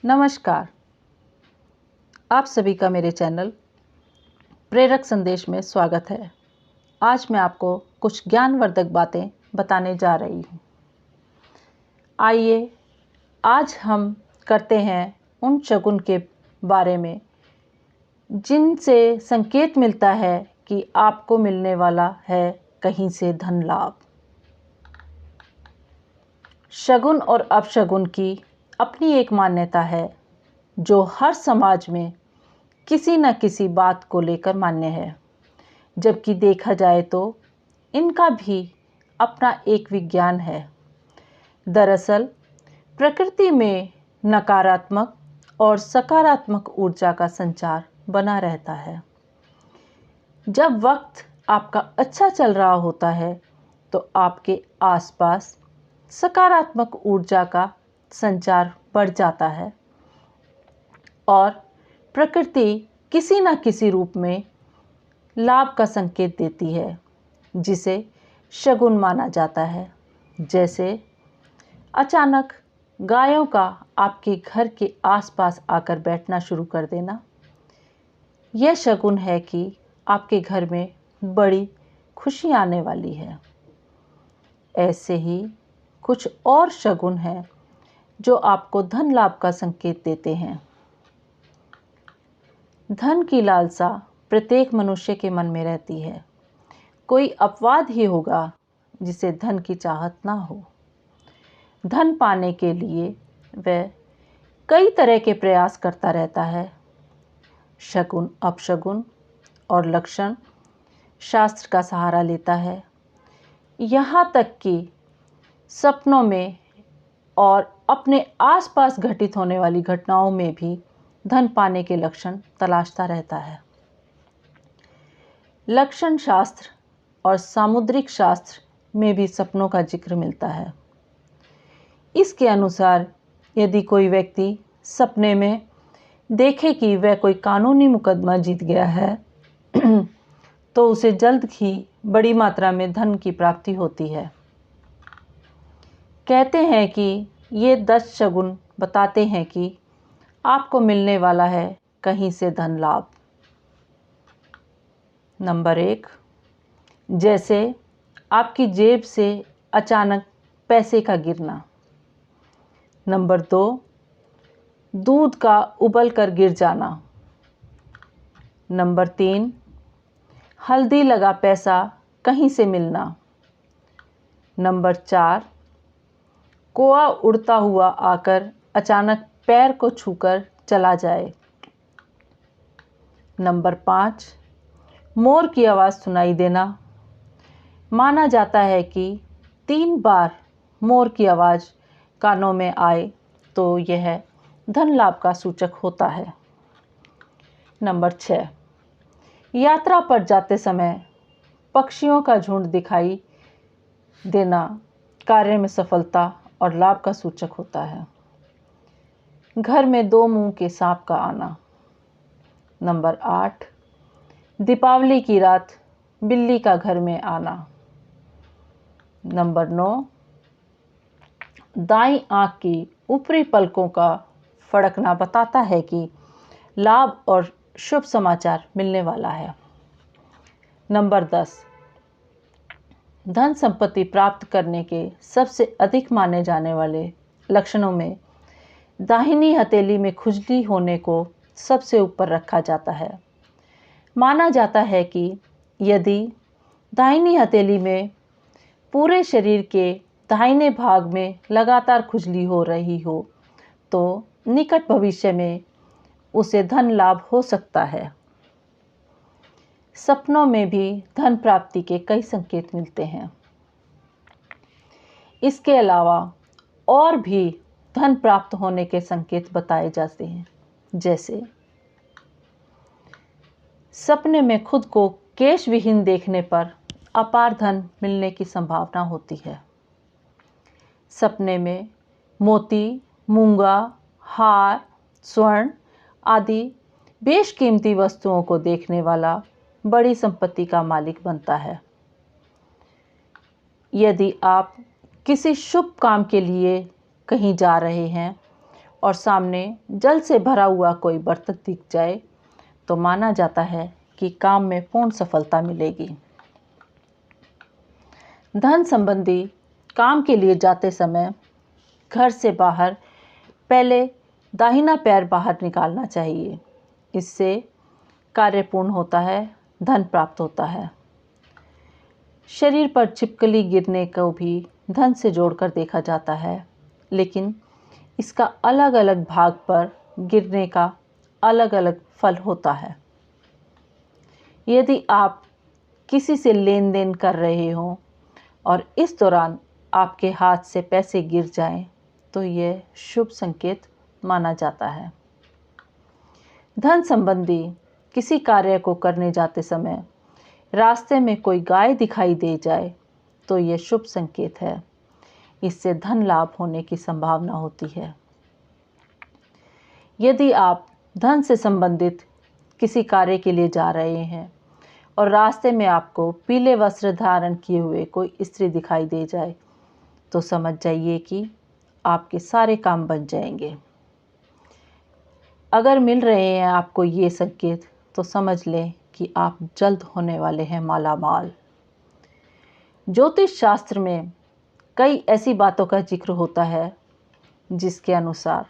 नमस्कार। आप सभी का मेरे चैनल प्रेरक संदेश में स्वागत है। आज मैं आपको कुछ ज्ञानवर्धक बातें बताने जा रही हूँ। आइए आज हम करते हैं उन शगुन के बारे में जिनसे संकेत मिलता है कि आपको मिलने वाला है कहीं से धन लाभ। शगुन और अपशगुन की अपनी एक मान्यता है जो हर समाज में किसी न किसी बात को लेकर मान्य है, जबकि देखा जाए तो इनका भी अपना एक विज्ञान है। दरअसल प्रकृति में नकारात्मक और सकारात्मक ऊर्जा का संचार बना रहता है। जब वक्त आपका अच्छा चल रहा होता है तो आपके आसपास सकारात्मक ऊर्जा का संचार बढ़ जाता है और प्रकृति किसी न किसी रूप में लाभ का संकेत देती है, जिसे शगुन माना जाता है। जैसे अचानक गायों का आपके घर के आसपास आकर बैठना शुरू कर देना। यह शगुन है कि आपके घर में बड़ी खुशी आने वाली है। ऐसे ही कुछ और शगुन हैं जो आपको धन लाभ का संकेत देते हैं। धन की लालसा प्रत्येक मनुष्य के मन में रहती है। कोई अपवाद ही होगा जिसे धन की चाहत ना हो। धन पाने के लिए वह कई तरह के प्रयास करता रहता है। शगुन, अपशगुन और लक्षण शास्त्र का सहारा लेता है। यहाँ तक कि सपनों में और अपने आसपास घटित होने वाली घटनाओं में भी धन पाने के लक्षण तलाशता रहता है। लक्षण शास्त्र और सामुद्रिक शास्त्र में भी सपनों का जिक्र मिलता है। इसके अनुसार यदि कोई व्यक्ति सपने में देखे कि वह कोई कानूनी मुकदमा जीत गया है तो उसे जल्द ही बड़ी मात्रा में धन की प्राप्ति होती है। कहते हैं कि ये 10 शगुन बताते हैं कि आपको मिलने वाला है कहीं से धन लाभ। नंबर 1, जैसे आपकी जेब से अचानक पैसे का गिरना। नंबर 2, दूध का उबल कर गिर जाना। नंबर 3, हल्दी लगा पैसा कहीं से मिलना। नंबर 4, कौआ उड़ता हुआ आकर अचानक पैर को छूकर चला जाए। नंबर 5, मोर की आवाज़ सुनाई देना। माना जाता है कि 3 बार मोर की आवाज़ कानों में आए तो यह धन लाभ का सूचक होता है। नंबर 6, यात्रा पर जाते समय पक्षियों का झुंड दिखाई देना कार्य में सफलता और लाभ का सूचक होता है। घर में 2 मुंह के सांप का आना। नंबर 8, दीपावली की रात बिल्ली का घर में आना। नंबर 9, दाईं आंख की ऊपरी पलकों का फड़कना बताता है कि लाभ और शुभ समाचार मिलने वाला है। नंबर 10, धन संपत्ति प्राप्त करने के सबसे अधिक माने जाने वाले लक्षणों में दाहिनी हथेली में खुजली होने को सबसे ऊपर रखा जाता है। माना जाता है कि यदि दाहिनी हथेली में पूरे शरीर के दाहिने भाग में लगातार खुजली हो रही हो तो निकट भविष्य में उसे धन लाभ हो सकता है। सपनों में भी धन प्राप्ति के कई संकेत मिलते हैं। इसके अलावा और भी धन प्राप्त होने के संकेत बताए जाते हैं। जैसे सपने में खुद को केश विहीन देखने पर अपार धन मिलने की संभावना होती है। सपने में मोती, मूंगा, हार, स्वर्ण आदि बेशकीमती वस्तुओं को देखने वाला बड़ी संपत्ति का मालिक बनता है। यदि आप किसी शुभ काम के लिए कहीं जा रहे हैं और सामने जल से भरा हुआ कोई बर्तन दिख जाए तो माना जाता है कि काम में पूर्ण सफलता मिलेगी। धन संबंधी काम के लिए जाते समय घर से बाहर पहले दाहिना पैर बाहर निकालना चाहिए। इससे कार्य पूर्ण होता है, धन प्राप्त होता है। शरीर पर छिपकली गिरने को भी धन से जोड़कर देखा जाता है, लेकिन इसका अलग अलग भाग पर गिरने का अलग अलग फल होता है। यदि आप किसी से लेन देन कर रहे हो और इस दौरान आपके हाथ से पैसे गिर जाएं, तो यह शुभ संकेत माना जाता है। धन संबंधी किसी कार्य को करने जाते समय रास्ते में कोई गाय दिखाई दे जाए तो यह शुभ संकेत है। इससे धन लाभ होने की संभावना होती है। यदि आप धन से संबंधित किसी कार्य के लिए जा रहे हैं और रास्ते में आपको पीले वस्त्र धारण किए हुए कोई स्त्री दिखाई दे जाए तो समझ जाइए कि आपके सारे काम बन जाएंगे। अगर मिल रहे हैं आपको ये संकेत तो समझ लें कि आप जल्द होने वाले हैं मालामाल। ज्योतिष शास्त्र में कई ऐसी बातों का जिक्र होता है जिसके अनुसार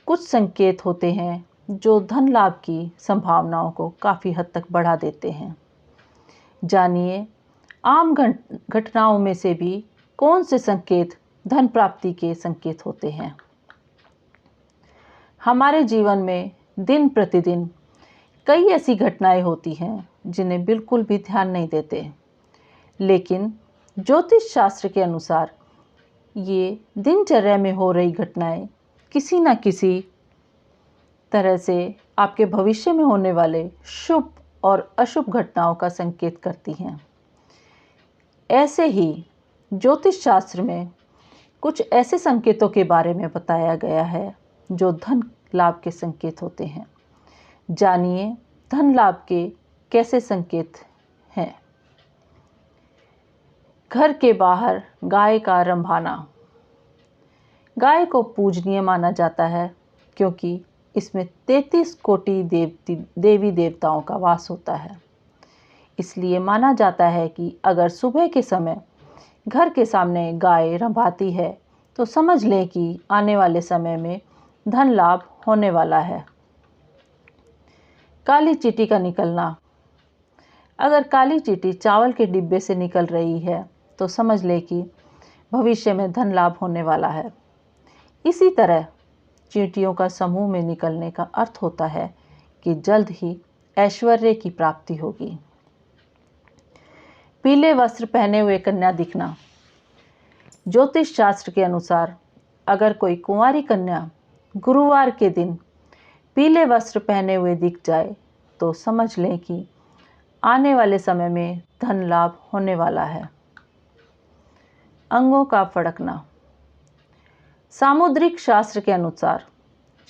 कुछ संकेत होते हैं जो धन लाभ की संभावनाओं को काफ़ी हद तक बढ़ा देते हैं। जानिए आम घटनाओं में से भी कौन से संकेत धन प्राप्ति के संकेत होते हैं। हमारे जीवन में दिन प्रतिदिन कई ऐसी घटनाएं होती हैं जिन्हें बिल्कुल भी ध्यान नहीं देते, लेकिन ज्योतिष शास्त्र के अनुसार ये दिनचर्या में हो रही घटनाएं किसी न किसी तरह से आपके भविष्य में होने वाले शुभ और अशुभ घटनाओं का संकेत करती हैं। ऐसे ही ज्योतिष शास्त्र में कुछ ऐसे संकेतों के बारे में बताया गया है जो धन लाभ के संकेत होते हैं। जानिए धन लाभ के कैसे संकेत हैं। घर के बाहर गाय का रंभाना। गाय को पूजनीय माना जाता है क्योंकि इसमें 33 कोटि देवी देवताओं का वास होता है। इसलिए माना जाता है कि अगर सुबह के समय घर के सामने गाय रंभाती है तो समझ लें कि आने वाले समय में धन लाभ होने वाला है। काली चींटी का निकलना। अगर काली चींटी चावल के डिब्बे से निकल रही है तो समझ लें कि भविष्य में धन लाभ होने वाला है। इसी तरह चींटियों का समूह में निकलने का अर्थ होता है कि जल्द ही ऐश्वर्य की प्राप्ति होगी। पीले वस्त्र पहने हुए कन्या दिखना। ज्योतिष शास्त्र के अनुसार अगर कोई कुंवारी कन्या गुरुवार के दिन पीले वस्त्र पहने हुए दिख जाए तो समझ लें कि आने वाले समय में धन लाभ होने वाला है। अंगों का फड़कना। सामुद्रिक शास्त्र के अनुसार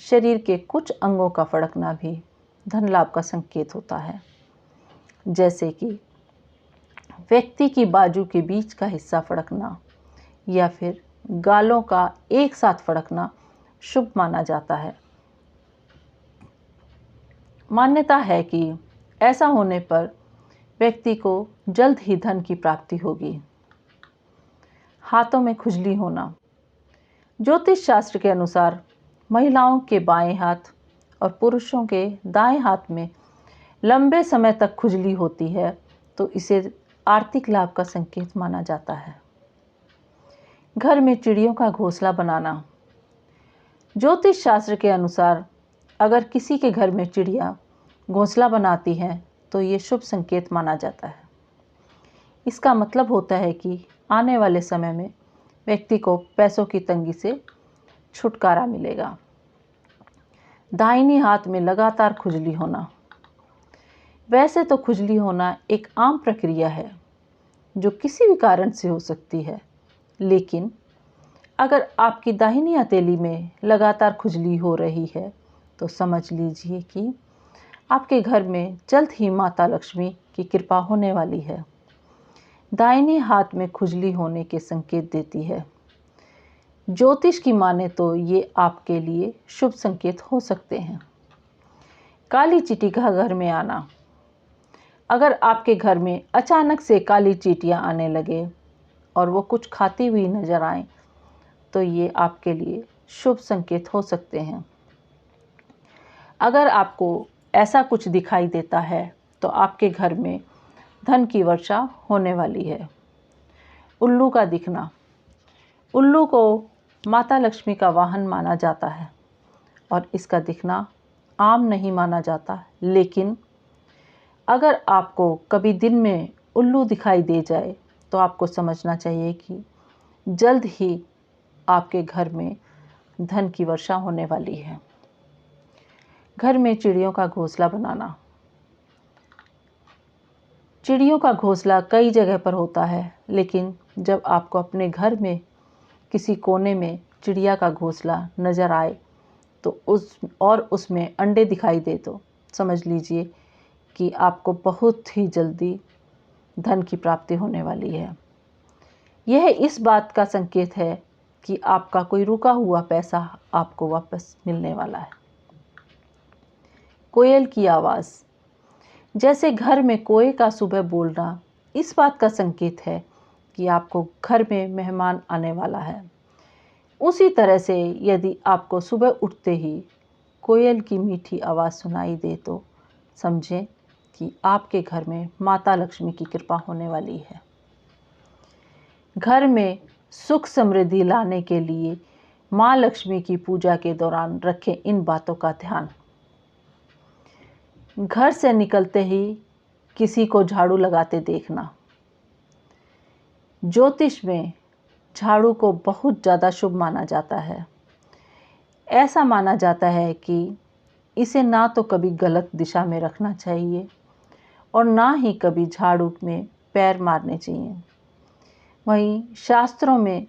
शरीर के कुछ अंगों का फड़कना भी धन लाभ का संकेत होता है, जैसे कि व्यक्ति की बाजू के बीच का हिस्सा फड़कना या फिर गालों का एक साथ फड़कना शुभ माना जाता है। मान्यता है कि ऐसा होने पर व्यक्ति को जल्द ही धन की प्राप्ति होगी। हाथों में खुजली होना। ज्योतिष शास्त्र के अनुसार महिलाओं के बाएं हाथ और पुरुषों के दाएं हाथ में लंबे समय तक खुजली होती है तो इसे आर्थिक लाभ का संकेत माना जाता है। घर में चिड़ियों का घोंसला बनाना। ज्योतिष शास्त्र के अनुसार अगर किसी के घर में चिड़िया घोंसला बनाती हैं तो ये शुभ संकेत माना जाता है। इसका मतलब होता है कि आने वाले समय में व्यक्ति को पैसों की तंगी से छुटकारा मिलेगा। दाहिनी हाथ में लगातार खुजली होना। वैसे तो खुजली होना एक आम प्रक्रिया है जो किसी भी कारण से हो सकती है, लेकिन अगर आपकी दाहिनी हथेली में लगातार खुजली हो रही है तो समझ लीजिए कि आपके घर में जल्द ही माता लक्ष्मी की कृपा होने वाली है। दाहिने हाथ में खुजली होने के संकेत देती है। ज्योतिष की माने तो ये आपके लिए शुभ संकेत हो सकते हैं। काली चींटी का घर में आना। अगर आपके घर में अचानक से काली चींटियां आने लगे और वो कुछ खाती हुई नजर आए तो ये आपके लिए शुभ संकेत हो सकते हैं। अगर आपको ऐसा कुछ दिखाई देता है तो आपके घर में धन की वर्षा होने वाली है। उल्लू का दिखना। उल्लू को माता लक्ष्मी का वाहन माना जाता है और इसका दिखना आम नहीं माना जाता, लेकिन अगर आपको कभी दिन में उल्लू दिखाई दे जाए तो आपको समझना चाहिए कि जल्द ही आपके घर में धन की वर्षा होने वाली है। घर में चिड़ियों का घोंसला बनाना। चिड़ियों का घोंसला कई जगह पर होता है, लेकिन जब आपको अपने घर में किसी कोने में चिड़िया का घोंसला नज़र आए तो उसमें अंडे दिखाई दे तो समझ लीजिए कि आपको बहुत ही जल्दी धन की प्राप्ति होने वाली है। यह इस बात का संकेत है कि आपका कोई रुका हुआ पैसा आपको वापस मिलने वाला है। कोयल की आवाज़। जैसे घर में कोए का सुबह बोलना इस बात का संकेत है कि आपको घर में मेहमान आने वाला है। उसी तरह से यदि आपको सुबह उठते ही कोयल की मीठी आवाज़ सुनाई दे तो समझें कि आपके घर में माता लक्ष्मी की कृपा होने वाली है। घर में सुख समृद्धि लाने के लिए माँ लक्ष्मी की पूजा के दौरान रखें इन बातों का ध्यान। घर से निकलते ही किसी को झाड़ू लगाते देखना। ज्योतिष में झाड़ू को बहुत ज़्यादा शुभ माना जाता है। ऐसा माना जाता है कि इसे ना तो कभी गलत दिशा में रखना चाहिए और ना ही कभी झाड़ू में पैर मारने चाहिए। वहीं शास्त्रों में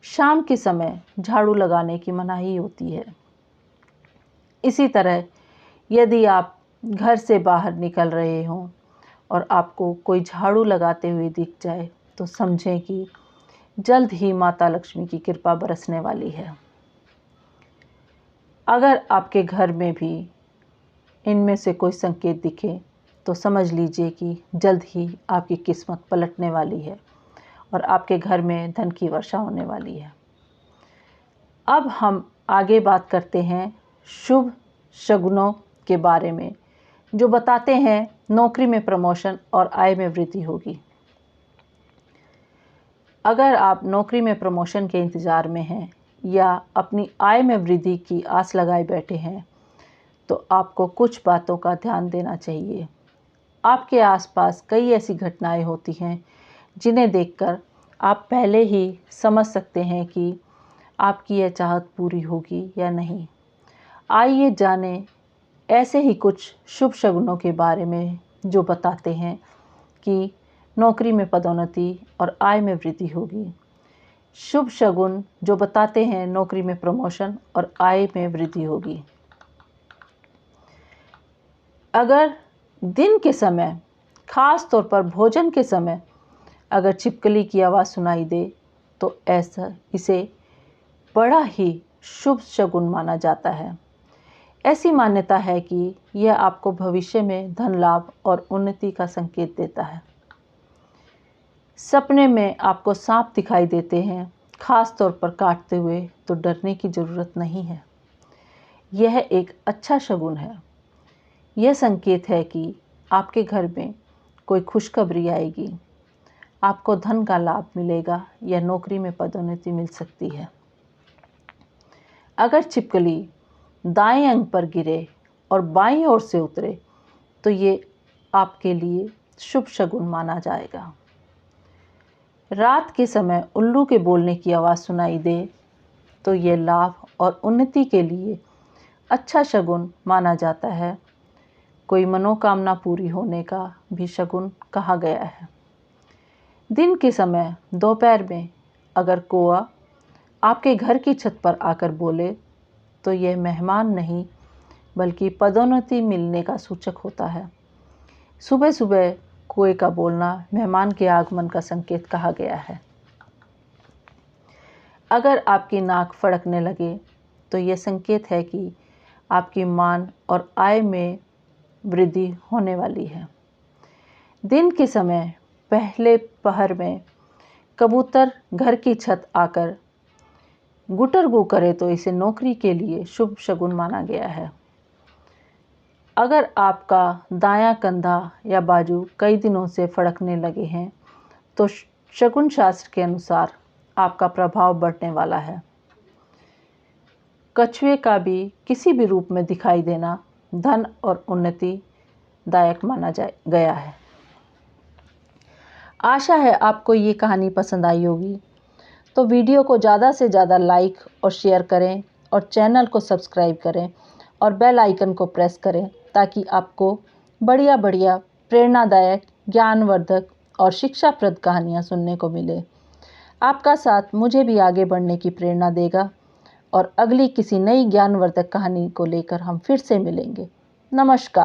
शाम के समय झाड़ू लगाने की मनाही होती है। इसी तरह यदि आप घर से बाहर निकल रहे हों और आपको कोई झाड़ू लगाते हुए दिख जाए तो समझें कि जल्द ही माता लक्ष्मी की कृपा बरसने वाली है। अगर आपके घर में भी इनमें से कोई संकेत दिखे तो समझ लीजिए कि जल्द ही आपकी किस्मत पलटने वाली है और आपके घर में धन की वर्षा होने वाली है। अब हम आगे बात करते हैं शुभ शगुनों के बारे में, जो बताते हैं नौकरी में प्रमोशन और आय में वृद्धि होगी। अगर आप नौकरी में प्रमोशन के इंतज़ार में हैं या अपनी आय में वृद्धि की आस लगाए बैठे हैं तो आपको कुछ बातों का ध्यान देना चाहिए। आपके आसपास कई ऐसी घटनाएं होती हैं जिन्हें देखकर आप पहले ही समझ सकते हैं कि आपकी यह चाहत पूरी होगी या नहीं। आइए जानें ऐसे ही कुछ शुभ शगुनों के बारे में जो बताते हैं कि नौकरी में पदोन्नति और आय में वृद्धि होगी। शुभ शगुन जो बताते हैं नौकरी में प्रमोशन और आय में वृद्धि होगी। अगर दिन के समय, खास तौर पर भोजन के समय, अगर छिपकली की आवाज़ सुनाई दे तो इसे बड़ा ही शुभ शगुन माना जाता है। ऐसी मान्यता है कि यह आपको भविष्य में धन लाभ और उन्नति का संकेत देता है। सपने में आपको सांप दिखाई देते हैं, खास तौर पर काटते हुए, तो डरने की ज़रूरत नहीं है। यह एक अच्छा शगुन है। यह संकेत है कि आपके घर में कोई खुशखबरी आएगी, आपको धन का लाभ मिलेगा या नौकरी में पदोन्नति मिल सकती है। अगर छिपकली दाएं अंग पर गिरे और बाईं ओर से उतरे तो ये आपके लिए शुभ शगुन माना जाएगा। रात के समय उल्लू के बोलने की आवाज़ सुनाई दे तो ये लाभ और उन्नति के लिए अच्छा शगुन माना जाता है। कोई मनोकामना पूरी होने का भी शगुन कहा गया है। दिन के समय दोपहर में अगर कौआ आपके घर की छत पर आकर बोले तो यह मेहमान नहीं बल्कि पदोन्नति मिलने का सूचक होता है। सुबह सुबह कौए का बोलना मेहमान के आगमन का संकेत कहा गया है। अगर आपकी नाक फड़कने लगे तो ये संकेत है कि आपकी मान और आय में वृद्धि होने वाली है। दिन के समय पहले पहर में कबूतर घर की छत आकर गुटर गू करे तो इसे नौकरी के लिए शुभ शगुन माना गया है। अगर आपका दायां कंधा या बाजू कई दिनों से फड़कने लगे हैं तो शगुन शास्त्र के अनुसार आपका प्रभाव बढ़ने वाला है। कछुए का भी किसी भी रूप में दिखाई देना धन और उन्नति दायक माना गया है। आशा है आपको ये कहानी पसंद आई होगी, तो वीडियो को ज़्यादा से ज़्यादा लाइक और शेयर करें और चैनल को सब्सक्राइब करें और बेल आइकन को प्रेस करें ताकि आपको बढ़िया बढ़िया प्रेरणादायक, ज्ञानवर्धक और शिक्षाप्रद कहानियाँ सुनने को मिले। आपका साथ मुझे भी आगे बढ़ने की प्रेरणा देगा और अगली किसी नई ज्ञानवर्धक कहानी को लेकर हम फिर से मिलेंगे। नमस्कार।